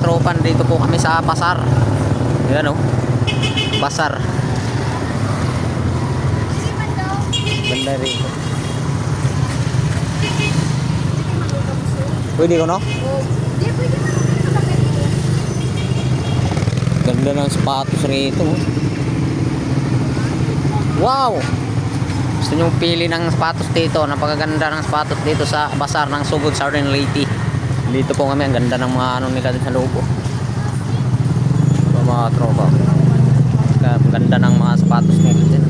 katropan, dito po kami sa pasar. Ayan o, pasar. Banda rito. Pwede ko no? Ganda ng sapatos rito. Wow! Gusto nyo pili ng sapatos dito. Napakaganda ng sapatos dito sa pasar ng Sugod Southern Leyte. Dito po kami, ang ganda ng mga ano nila sa loob. Mga tropa. Ang ganda ng mga sapatos nito din.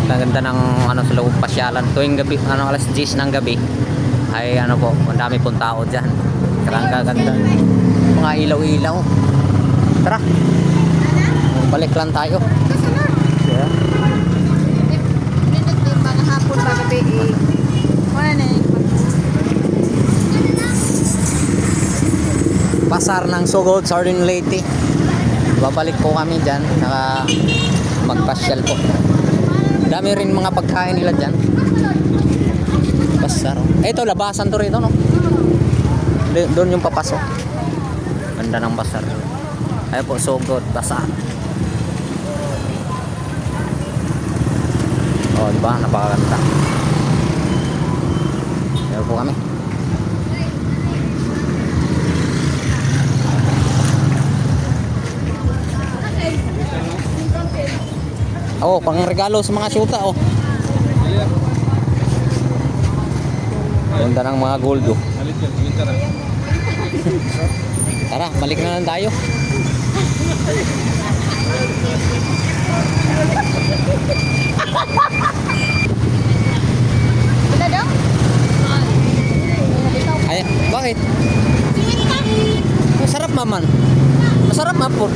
Ang ganda ng ano sa loob, pasyalan. Tuwing gabi, ano, alas 10 ng gabi ay ano po, ang dami pong tao dyan. Karang ganda. Mga ilaw-ilaw. Tara. Balik lang tayo. Yeah. Mga hapon ba gabi wala na Pasar ng Sugod Southern Leyte. Babalik po kami dyan. Magpasyal po. Dami rin mga pagkain nila dyan. Pasar. Ito, labasan to rito, no? Doon yung papasok. Ganda ng pasar. Ayun po, Sugod, Pasar. Oh, diba? Napakaganda. Ayun po kami. Oh, pang regalo sa mga syuta, oh. Ganda ng mga gold, oh. Tara, balik na lang tayo. wala daw? Ay, bakit? Masarap maman. Masarap mapon.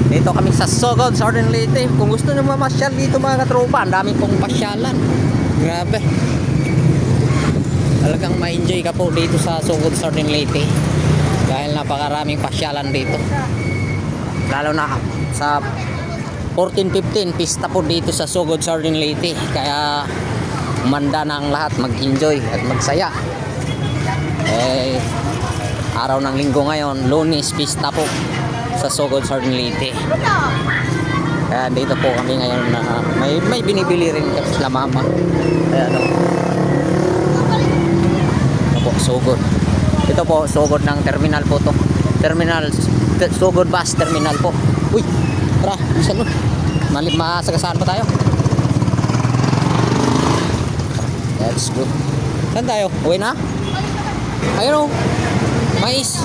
Dito kami sa Sugod Southern Leyte. Kung gusto nyo mamasyal dito mga katropa, ang dami pong pasyalan. Grabe. Talagang ma-enjoy ka po dito sa Sugod Southern Leyte. Dahil napakaraming pasyalan dito. Lalo na sa 14-15 pista po dito sa Sugod Southern Leyte. Kaya umanda na ang lahat mag-enjoy at magsaya. Araw ng linggo ngayon, Lunes, pista po sa Sugod Southern Leyte. Kaya dito po kami ngayon na may binibili rin sila mama. Kaya ano po, Sugod. Ito po, Sugod ng terminal po to. Terminal, Sugod bus terminal po. Uy, tara, saan mo? Masagasaan pa tayo. Let's go. Saan tayo? Uwi na? Ayun o, mais.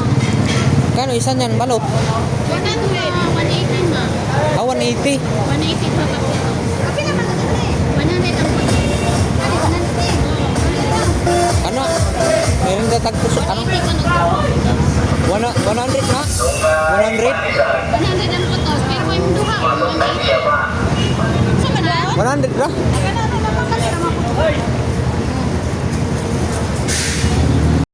Kano isa niyan, balot? 100, 180 ma. 180. 180 pa pa. Okay naman na 100 ang Ano? Meron ka tagpuso. Ano? 100 na? 100? 100 ang putos, pero may duha. 180. Sa 100 na? Ano na